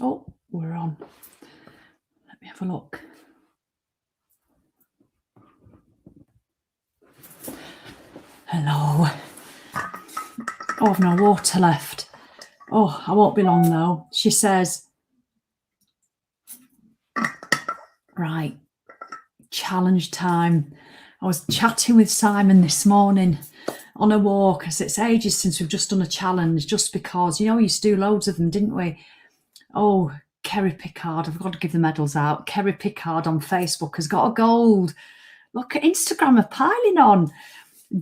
Oh, we're on. Let me have a look. Hello. Oh, I've no water left. Oh, I won't be long though. She says, right, challenge time. I was chatting with Simon this morning on a walk, as it's ages since we've just done a challenge, just because, you know, we used to do loads of them, didn't we? Oh, Kerry Pickard, I've got to give the medals out. Kerry Pickard on Facebook has got a gold. Look at Instagram are piling on.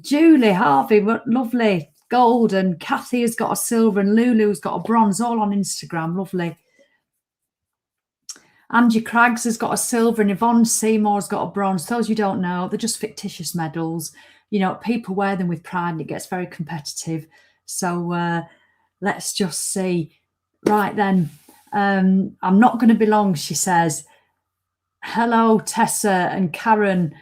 Julie Harvey, lovely, gold, and Kathy has got a silver, and Lulu's got a bronze, all on Instagram, lovely. Angie Craggs has got a silver, and Yvonne Seymour's got a bronze. Those you don't know, they're just fictitious medals. You know, people wear them with pride and it gets very competitive. So let's just see. Right then, I'm not going to be long, she says. Hello, Tessa and Karen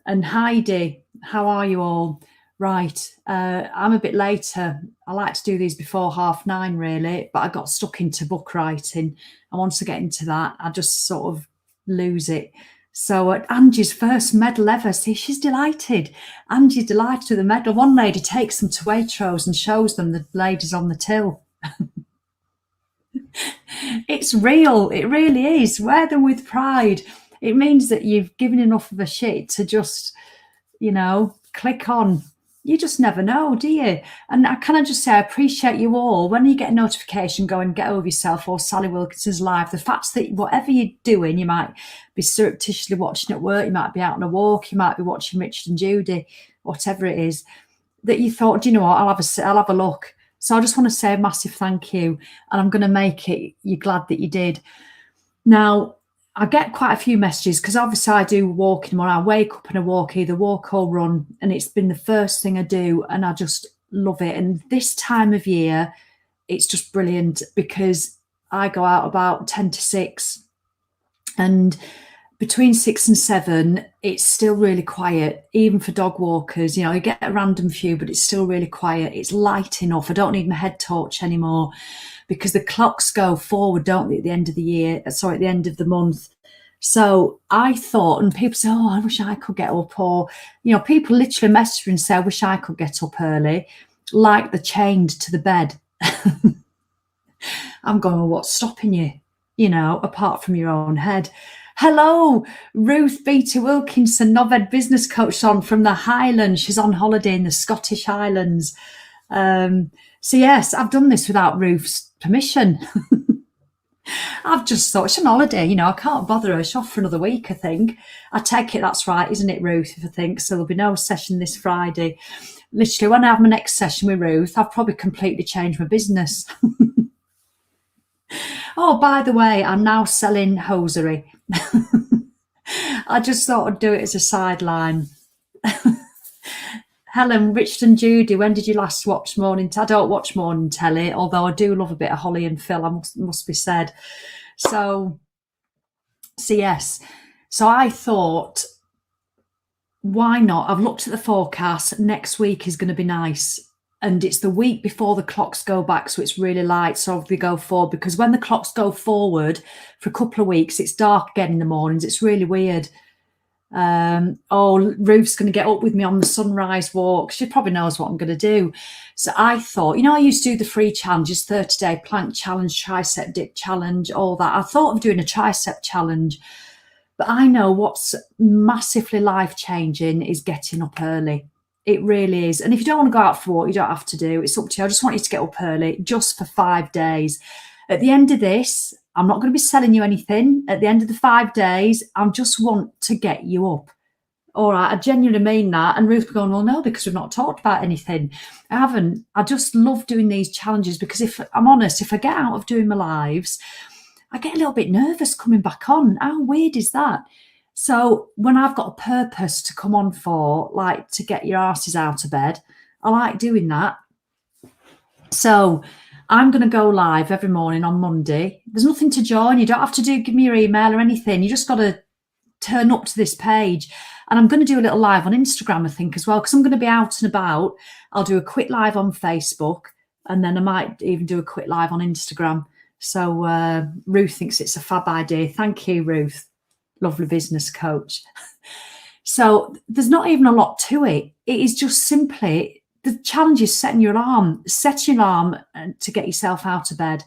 and Heidi. How are you all? Right, I'm a bit later. I like to do these before 9:30, really, but I got stuck into book writing. And once I get into that, I just sort of lose it. So Angie's first medal ever. See, she's delighted. Angie's delighted with the medal. One lady takes them to Waitrose and shows them the ladies on the till. It's real. It really is. Wear them with pride. It means that you've given enough of a shit to just, you know, click on. You just never know, do you? And can I just say, I appreciate you all. When you get a notification, go and Get Over Yourself or Sally Wilkinson's live. The fact that whatever you're doing, you might be surreptitiously watching at work, you might be out on a walk, you might be watching Richard and Judy, whatever it is, that you thought, do you know what, I'll have a look. So I just want to say a massive thank you, and I'm going to make it, you're glad that you did. Now, I get quite a few messages because obviously I do walk in the morning. I wake up and I walk, either walk or run, and it's been the first thing I do, and I just love it. And this time of year, it's just brilliant because I go out about 10 to 6, and between 6 and 7, it's still really quiet, even for dog walkers. You know, you get a random few, but it's still really quiet. It's light enough. I don't need my head torch anymore because the clocks go forward, don't they, at the end of the year, sorry, at the end of the month. So I thought, and people say, oh, I wish I could get up, or, you know, people literally message me and say, I wish I could get up early, like they're chained to the bed. I'm going, well, what's stopping you, you know, apart from your own head? Hello, Ruth Beattie Wilkinson, Noved business coach on from the Highlands. She's on holiday in the Scottish Highlands. So yes, I've done this without Ruth's permission. I've just thought she's on holiday, you know, I can't bother her. She's off for another week, I think. I take it that's right, isn't it, Ruth, if I think? So there'll be no session this Friday. Literally, when I have my next session with Ruth, I've probably completely changed my business. Oh, by the way, I'm now selling hosiery. I just thought I'd do it as a sideline. Helen, Richard and Judy, when did you last watch morning? I don't watch morning telly, although I do love a bit of Holly and Phil, I must be said. So yes. So I thought, why not? I've looked at the forecast. Next week is going to be nice. And it's the week before the clocks go back, so it's really light. So they go forward, because when the clocks go forward for a couple of weeks, it's dark again in the mornings. It's really weird. Ruth's going to get up with me on the sunrise walk. She probably knows what I'm going to do. So I thought, you know, I used to do the free challenges, 30-day plank challenge, tricep dip challenge, all that. I thought of doing a tricep challenge, but I know what's massively life-changing is getting up early. It really is. And if you don't want to go out for a walk, you don't have to do. It's up to you. I just want you to get up early just for 5 days. At the end of this, I'm not going to be selling you anything. At the end of the 5 days, I just want to get you up. All right, I genuinely mean that. And Ruth going, well, no, because we've not talked about anything. I haven't. I just love doing these challenges because if I'm honest, if I get out of doing my lives, I get a little bit nervous coming back on. How weird is that? So when I've got a purpose to come on for, like to get your asses out of bed, I like doing that. So I'm going to go live every morning on Monday. There's nothing to join. You don't have to give me your email or anything. You just got to turn up to this page. And I'm going to do a little live on Instagram, I think, as well, because I'm going to be out and about. I'll do a quick live on Facebook, and then I might even do a quick live on Instagram. So Ruth thinks it's a fab idea. Thank you, Ruth. Lovely business coach. So there's not even a lot to it. It is just simply, the challenge is setting your alarm. Set your alarm to get yourself out of bed,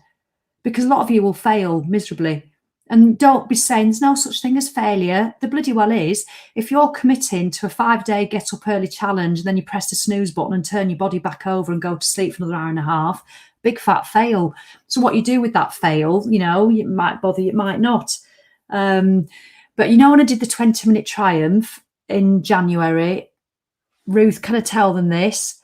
because a lot of you will fail miserably. And don't be saying there's no such thing as failure. There bloody well is. If you're committing to a 5-day get up early challenge, and then you press the snooze button and turn your body back over and go to sleep for another hour and a half, big fat fail. So what you do with that fail, you know, it might bother you, it might not. But you know, when I did the 20-minute triumph in January, Ruth, can I tell them this?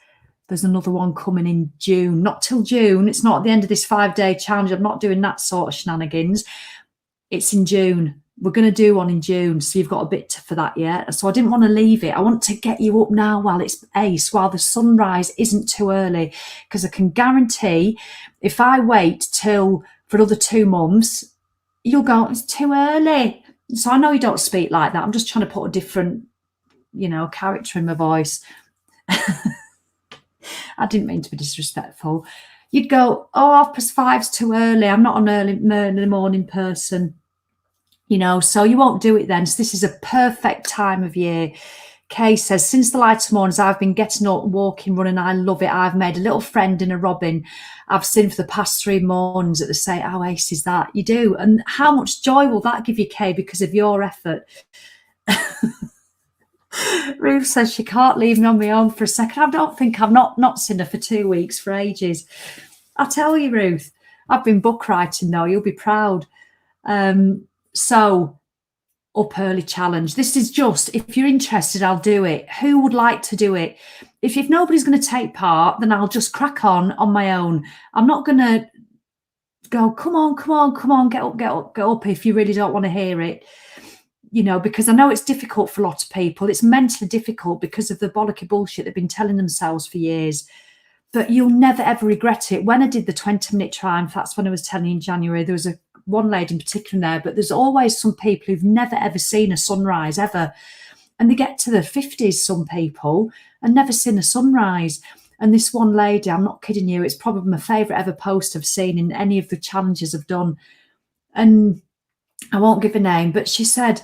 There's another one coming in June. Not till June. It's not at the end of this 5-day challenge. I'm not doing that sort of shenanigans. It's in June. We're going to do one in June. So you've got a bit for that yet. So I didn't want to leave it. I want to get you up now while it's ace, while the sunrise isn't too early. Because I can guarantee if I wait till for another 2 months, you'll go, it's too early. So I know you don't speak like that. I'm just trying to put a different, you know, character in my voice. I didn't mean to be disrespectful. You'd go, oh, 5:30's too early. I'm not an early morning person, you know, so you won't do it then. So this is a perfect time of year. Kay says, since the light of mornings, I've been getting up, walking, running. I love it. I've made a little friend in a robin I've seen for the past 3 mornings at the say, how ace is that? You do. And how much joy will that give you, Kay, because of your effort? Ruth says she can't leave me on my own for a second. I don't think I've not seen her for 2 weeks, for ages. I tell you, Ruth, I've been book writing though. You'll be proud. So up early challenge. This is just, if you're interested, I'll do it. Who would like to do it? If nobody's going to take part, then I'll just crack on my own. I'm not going to go, come on, get up if you really don't want to hear it. You know, because I know it's difficult for a lot of people. It's mentally difficult because of the bollocky bullshit they've been telling themselves for years. But you'll never, ever regret it. When I did the 20-minute triumph, that's when I was telling you in January, there was one lady in particular there, but there's always some people who've never, ever seen a sunrise, ever. And they get to the 50s, some people, and never seen a sunrise. And this one lady, I'm not kidding you, it's probably my favourite ever post I've seen in any of the challenges I've done. And I won't give a name, but she said,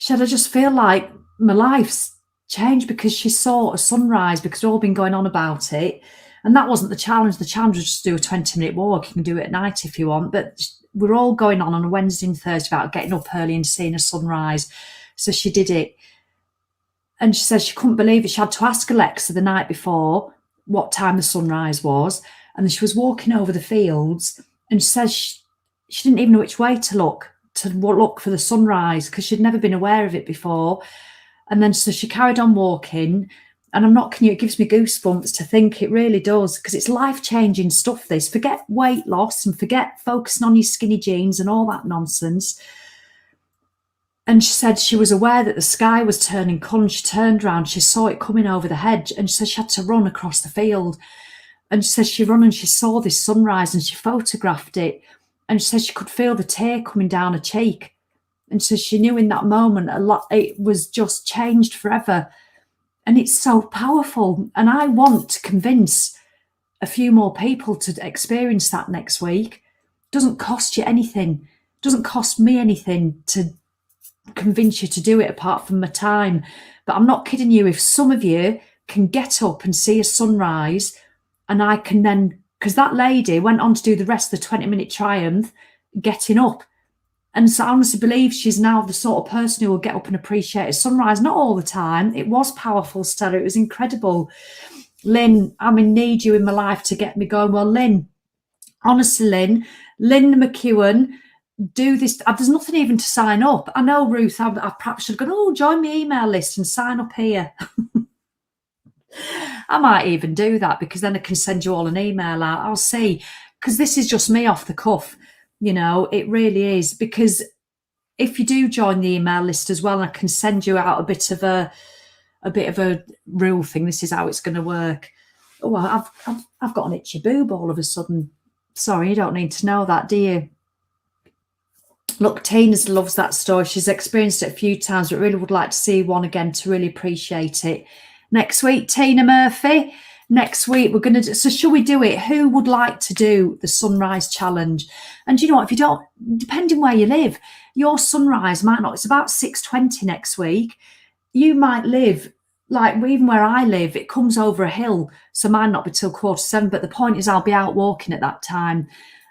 I just feel like my life's changed because she saw a sunrise, because we've all been going on about it. And that wasn't the challenge. The challenge was just to do a 20-minute walk. You can do it at night if you want. But we're all going on a Wednesday and Thursday about getting up early and seeing a sunrise. So she did it. And she says she couldn't believe it. She had to ask Alexa the night before what time the sunrise was. And then she was walking over the fields, and she says she didn't even know which way to look for the sunrise, because she'd never been aware of it before. And then so she carried on walking, and I'm not kidding you, it gives me goosebumps to think, it really does, because it's life-changing stuff, this. Forget weight loss and forget focusing on your skinny jeans and all that nonsense. And she said she was aware that the sky was turning colour. She turned around, she saw it coming over the hedge, and she said she had to run across the field. And she says she ran and she saw this sunrise and she photographed it. And she says she could feel the tear coming down her cheek. And so she knew in that moment it was just changed forever. And it's so powerful. And I want to convince a few more people to experience that next week. It doesn't cost you anything. It doesn't cost me anything to convince you to do it apart from my time. But I'm not kidding you. If some of you can get up and see a sunrise, and I can then, because that lady went on to do the rest of the 20-minute triumph, getting up. And so I honestly believe she's now the sort of person who will get up and appreciate a sunrise. Not all the time. It was powerful, Stella. It was incredible. Lynn, I'm in need you in my life to get me going. Well, Lynn, honestly, Lynn McEwen, do this. There's nothing even to sign up. I know, Ruth, I perhaps should have gone, join my email list and sign up here. I might even do that, because then I can send you all an email out. I'll see, because this is just me off the cuff. You know, it really is. Because if you do join the email list as well, I can send you out a bit of a rule thing. This is how it's going to work. Oh, I've got an itchy boob all of a sudden. Sorry, you don't need to know that, do you? Look, Tina loves that story. She's experienced it a few times, but really would like to see one again to really appreciate it. Next week, Tina Murphy. next week we're going to, so shall we do it? Who would like to do the sunrise challenge? And you know what, if you don't, depending where you live, your sunrise might not, it's about 6:20 next week. You might live, like even where I live, it comes over a hill, so mine not be till 7:15, but the point is I'll be out walking at that time.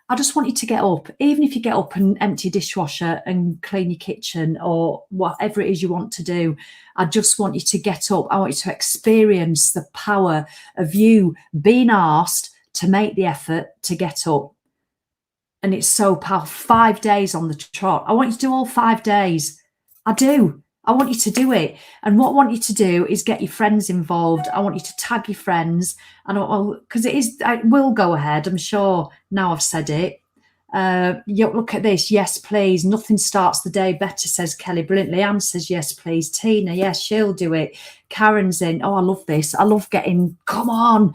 I just want you to get up, even if you get up and empty your dishwasher and clean your kitchen or whatever it is you want to do. I just want you to get up. I want you to experience the power of you being asked to make the effort to get up. And it's so powerful. 5 days on the trot. I want you to do all 5 days. I do. I want you to do it. And what I want you to do is get your friends involved. I want you to tag your friends. And because it will go ahead, I'm sure now I've said it. Look at this. Yes, please. Nothing starts the day better, says Kelly brilliantly. Anne says, yes, please. Tina, yes, she'll do it. Karen's in. Oh, I love this. I love getting, come on.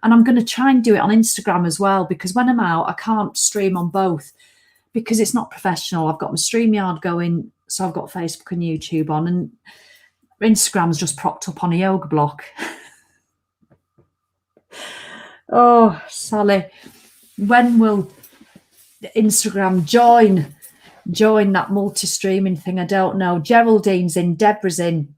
And I'm going to try and do it on Instagram as well, because when I'm out, I can't stream on both because it's not professional. I've got my StreamYard going. So I've got Facebook and YouTube on, and Instagram's just propped up on a yoga block. Oh, Sally, when will Instagram join that multi-streaming thing? I don't know. Geraldine's in, Deborah's in.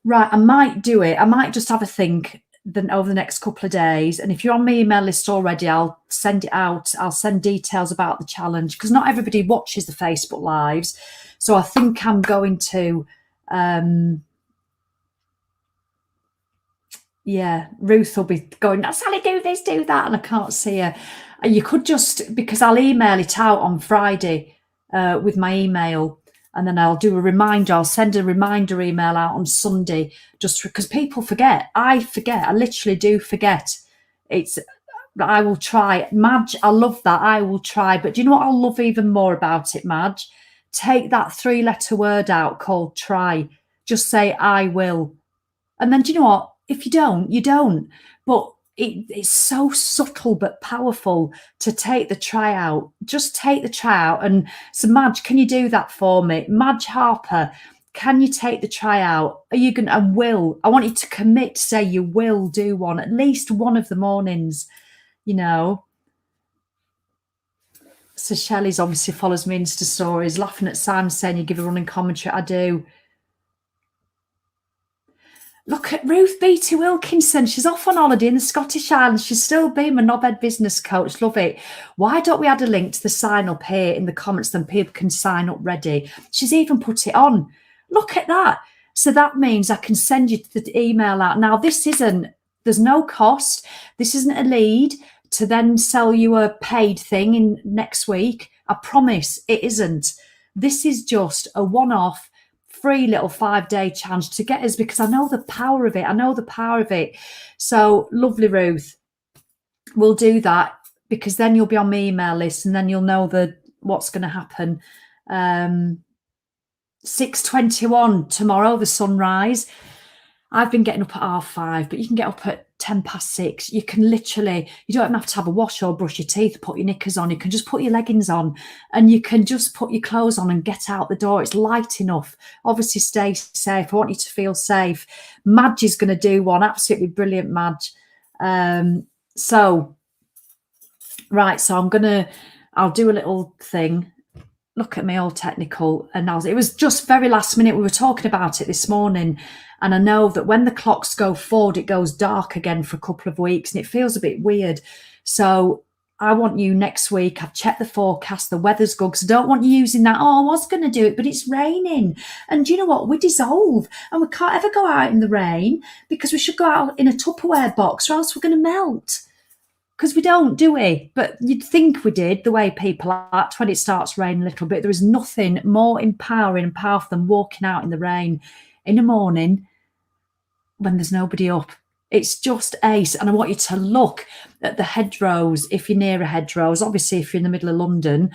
Right, I might do it. I might just have a think then over the next couple of days. And if you're on my email list already, I'll send it out. I'll send details about the challenge, because not everybody watches the Facebook lives. So I think I'm going to, Ruth will be going, now Sally, do this, do that. And I can't see her. You could just, because I'll email it out on Friday with my email. And then I'll do a reminder. I'll send a reminder email out on Sunday, just because people forget. I forget. I literally do forget. I will try. Madge, I love that. I will try. But do you know what I'll love even more about it, Madge? Take that 3-letter word out called try. Just say, I will. And then do you know what? If you don't, you don't. But it's so subtle but powerful to take the try out. Just take the try out. And so, Madge, can you do that for me? Madge Harper, can you take the try out? Are you going to, and will? I want you to commit to say you will do one, at least one of the mornings, you know. So Shelley's obviously follows me Insta stories, laughing at Simon saying you give a running commentary. I do. Look at Ruth Beattie Wilkinson. She's off on holiday in the Scottish Islands. She's still being a knobhead business coach. Love it. Why don't we add a link to the sign up here in the comments, then people can sign up ready? She's even put it on. Look at that. So that means I can send you the email out. Now, there's no cost. This isn't a lead to then sell you a paid thing in next week. I promise it isn't. This is just a one-off free little 5-day challenge to get us, because I know the power of it. I know the power of it. So lovely, Ruth. We'll do that, because then you'll be on my email list and then you'll know what's going to happen. 6:21 tomorrow, the sunrise. I've been getting up at 5:30, but you can get up at 6:10. You can literally, you don't even have to have a wash or brush your teeth, put your knickers on. You can just put your leggings on and you can just put your clothes on and get out the door. It's light enough. Obviously, stay safe. I want you to feel safe. Madge is going to do one. Absolutely brilliant, Madge. So I'll do a little thing. Look at me, all technical. And it was just very last minute. We were talking about it this morning. And I know that when the clocks go forward, it goes dark again for a couple of weeks and it feels a bit weird. So I want you next week. I've checked the forecast. The weather's good. Because I don't want you using that, I was going to do it, but it's raining. And do you know what? We dissolve and we can't ever go out in the rain, because we should go out in a Tupperware box or else we're going to melt. Because we don't, do we? But you'd think we did, the way people act when it starts raining a little bit. There is nothing more empowering and powerful than walking out in the rain in the morning when there's nobody up. It's just ace. And I want you to look at the hedgerows if you're near a hedgerows. Obviously, if you're in the middle of London,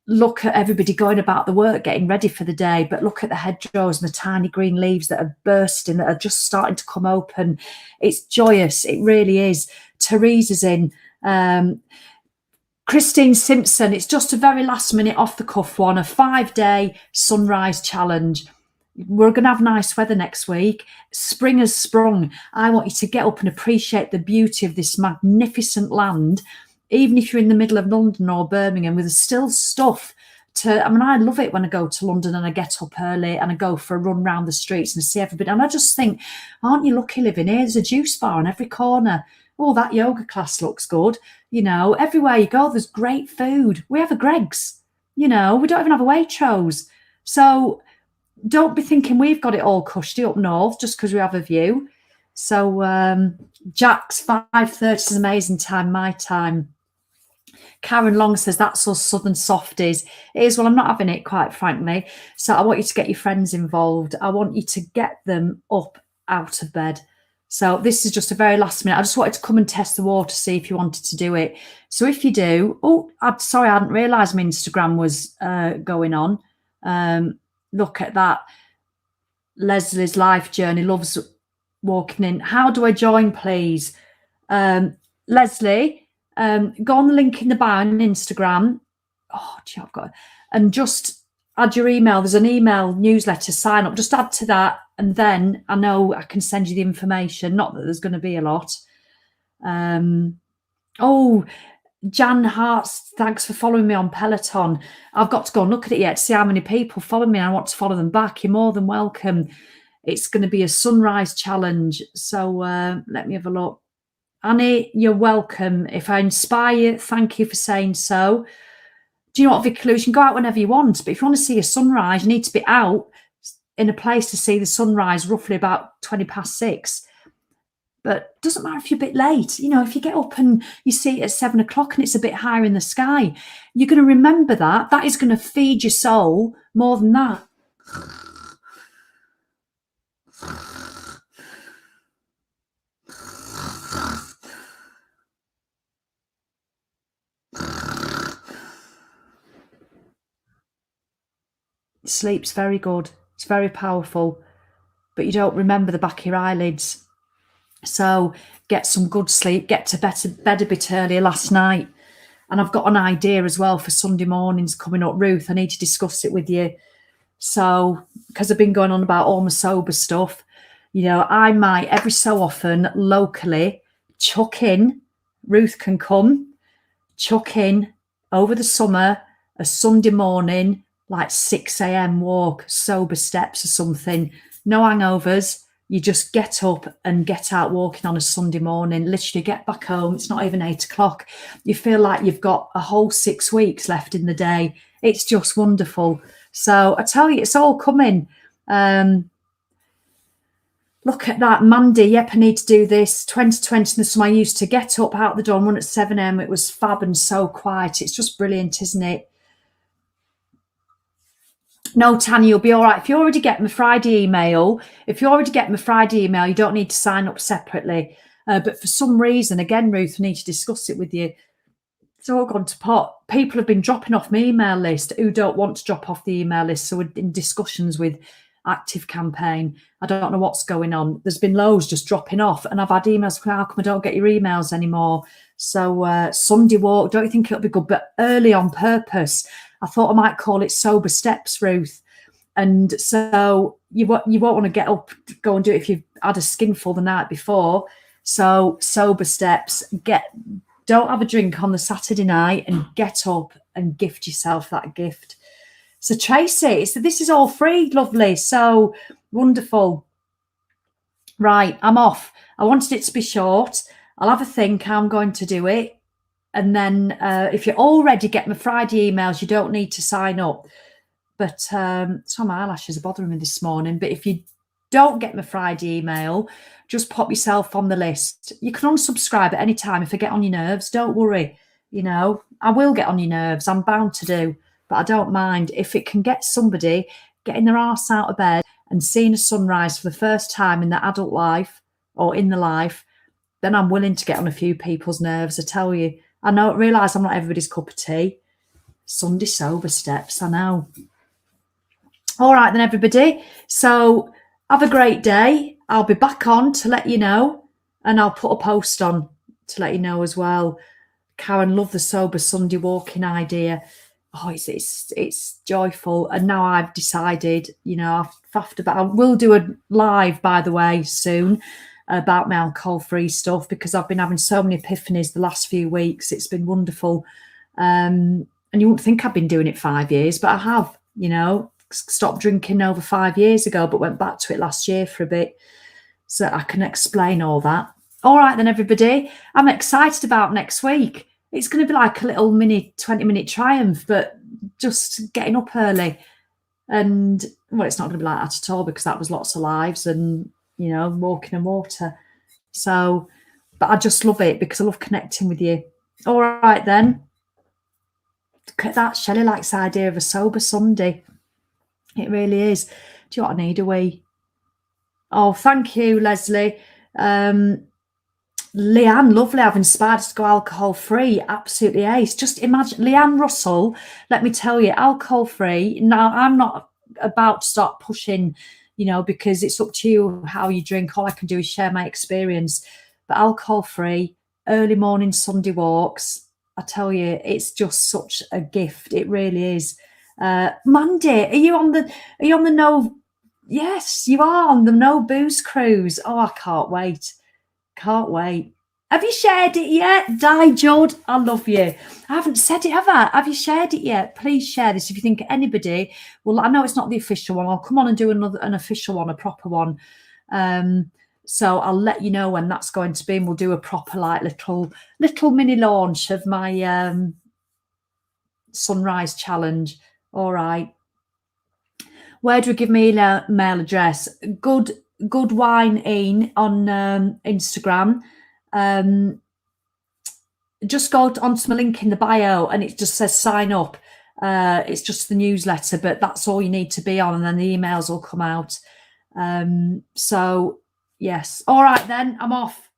look at everybody going about the work, getting ready for the day. But look at the hedgerows and the tiny green leaves that are bursting, that are just starting to come open. It's joyous. It really is. Teresa's in. Christine Simpson, it's just a very last minute off the cuff one, a 5-day sunrise challenge. We're going to have nice weather next week. Spring has sprung. I want you to get up and appreciate the beauty of this magnificent land, even if you're in the middle of London or Birmingham, with still stuff to. I mean, I love it when I go to London and I get up early and I go for a run round the streets and see everybody. And I just think, aren't you lucky living here? There's a juice bar on every corner. Oh, that yoga class looks good. You know, everywhere you go, there's great food. We have a Greggs. You know, we don't even have a Waitrose. So don't be thinking we've got it all cushy up north just because we have a view. So Jack's 5:30 is an amazing time, my time. Karen Long says, that's us southern softies. It is. Well, I'm not having it, quite frankly. So I want you to get your friends involved. I want you to get them up out of bed. So this is just a very last minute. I just wanted to come and test the water, see if you wanted to do it. So if you do, I'm sorry, I hadn't realised my Instagram was going on. Look at that. Leslie's life journey, loves walking in. How do I join, please? Leslie, go on the link in the bio on Instagram. Oh, gee, I've got, and just add your email. There's an email newsletter, sign up. Just add to that, and then I know I can send you the information. Not that there's going to be a lot. Oh, Jan Hart's, thanks for following me on Peloton. I've got to go and look at it yet to see how many people follow me. I want to follow them back. You're more than welcome. It's going to be a sunrise challenge. So let me have a look. Annie, you're welcome. If I inspire you, thank you for saying so. Do you know what, Vicky Lou? You can go out whenever you want, but if you want to see a sunrise, you need to be out in a place to see the sunrise roughly about 6:20. But it doesn't matter if you're a bit late. You know, if you get up and you see it at 7 o'clock and it's a bit higher in the sky, you're going to remember that. That is going to feed your soul more than that. Sleep's very good. It's very powerful. But you don't remember the back of your eyelids. So get some good sleep. Get to bed a bit earlier last night. And I've got an idea as well for Sunday mornings coming up. Ruth, I need to discuss it with you. So, because I've been going on about all my sober stuff, you know, I might every so often locally chuck in, Ruth can come, chuck in over the summer, a Sunday morning, like 6 a.m. walk, sober steps or something. No hangovers. You just get up and get out walking on a Sunday morning, literally get back home. It's not even 8 o'clock. You feel like you've got a whole 6 weeks left in the day. It's just wonderful. So I tell you, it's all coming. Look at that. Mandy, yep, I need to do this. 2020 in the summer, I used to get up out the door and run at 7 a.m. It was fab and so quiet. It's just brilliant, isn't it? No, Tanya, you'll be all right. If you already get my Friday email, you don't need to sign up separately. But for some reason, again, Ruth, I need to discuss it with you. It's all gone to pot. People have been dropping off my email list who don't want to drop off the email list. So we're in discussions with Active Campaign. I don't know what's going on. There's been loads just dropping off. And I've had emails, how come I don't get your emails anymore? So Sunday walk, don't you think it'll be good? But early on purpose. I thought I might call it Sober Steps, Ruth. And so you won't want to get up, go and do it if you've had a skinful the night before. So Sober Steps, don't have a drink on the Saturday night and get up and gift yourself that gift. So Tracy, this is all free, lovely. So wonderful. Right, I'm off. I wanted it to be short. I'll have a think how I'm going to do it. And then if you already get my Friday emails, you don't need to sign up. But some eyelashes are bothering me this morning. But if you don't get my Friday email, just pop yourself on the list. You can unsubscribe at any time if I get on your nerves. Don't worry. You know, I will get on your nerves. I'm bound to do. But I don't mind. If it can get somebody getting their arse out of bed and seeing a sunrise for the first time in their adult life or in the life, then I'm willing to get on a few people's nerves, I tell you. I realise I'm not everybody's cup of tea. Sunday Sober Steps, I know. All right then, everybody. So have a great day. I'll be back on to let you know, and I'll put a post on to let you know as well. Karen, love the Sober Sunday walking idea. oh, it's joyful. And now I've decided, you know, I will do a live, by the way, soon about my alcohol-free stuff, because I've been having so many epiphanies the last few weeks. It's been wonderful. And you wouldn't think I've been doing it 5 years, but I have, you know, stopped drinking over 5 years ago, but went back to it last year for a bit. So I can explain all that. All right then, everybody. I'm excited about next week. It's going to be like a little mini 20-minute triumph, but just getting up early. And, well, it's not going to be like that at all, because that was lots of lives and, you know, walking and water. So, but I just love it because I love connecting with you. All right then. Look at that. Shelley likes the idea of a sober Sunday. It really is. Do you know what I need? A wee? Oh, thank you, Leslie. Leanne, lovely. I've inspired us to go alcohol free. Absolutely ace. Just imagine, Leanne Russell, let me tell you, alcohol free. Now, I'm not about to start pushing, you know, because it's up to you how you drink. All I can do is share my experience. But alcohol free, early morning Sunday walks, I tell you, it's just such a gift. It really is. Mandy, are you on the no? Yes, you are on the no booze cruise. Oh, I can't wait. Can't wait. Have you shared it yet? Di Judd, I love you. I haven't said it, have I? Have you shared it yet? Please share this if you think anybody. Well, I know it's not the official one. I'll come on and do an official one, a proper one. So I'll let you know when that's going to be, and we'll do a proper like little mini launch of my sunrise challenge. All right. Where do we give me a mail address? Good wine in on Instagram. Just go onto my link in the bio and it just says sign up. It's just the newsletter, but that's all you need to be on, and then the emails will come out. So yes. All right then, I'm off.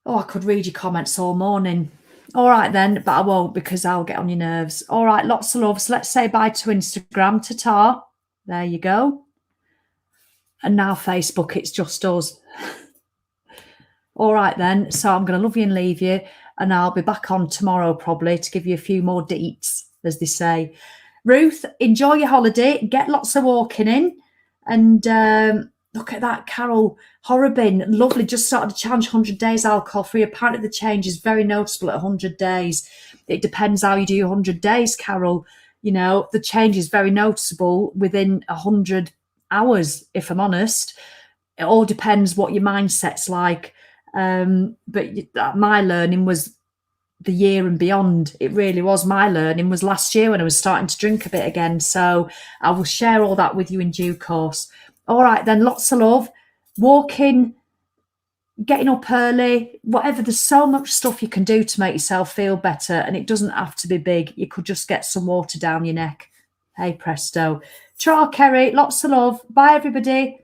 Oh, I could read your comments all morning. All right then, but I won't, because I'll get on your nerves. All right, lots of love. So let's say bye to Instagram. Ta-ta. There you go. And now Facebook, it's just us. All right then. So I'm going to love you and leave you, and I'll be back on tomorrow probably to give you a few more deets, as they say. Ruth, enjoy your holiday. Get lots of walking in. And look at that, Carol Horrobin. Lovely. Just started a challenge, 100 days alcohol free. Apparently the change is very noticeable at 100 days. It depends how you do your 100 days, Carol. You know, the change is very noticeable within 100 hours, if I'm honest. It all depends what your mindset's like. But my learning was the year and beyond. It really was. My learning was last year when I was starting to drink a bit again. So I will share all that with you in due course. All right then, lots of love. Walking, getting up early, whatever. There's so much stuff you can do to make yourself feel better, and it doesn't have to be big. You could just get some water down your neck. Hey presto. Ciao, Kerry. Lots of love. Bye, everybody.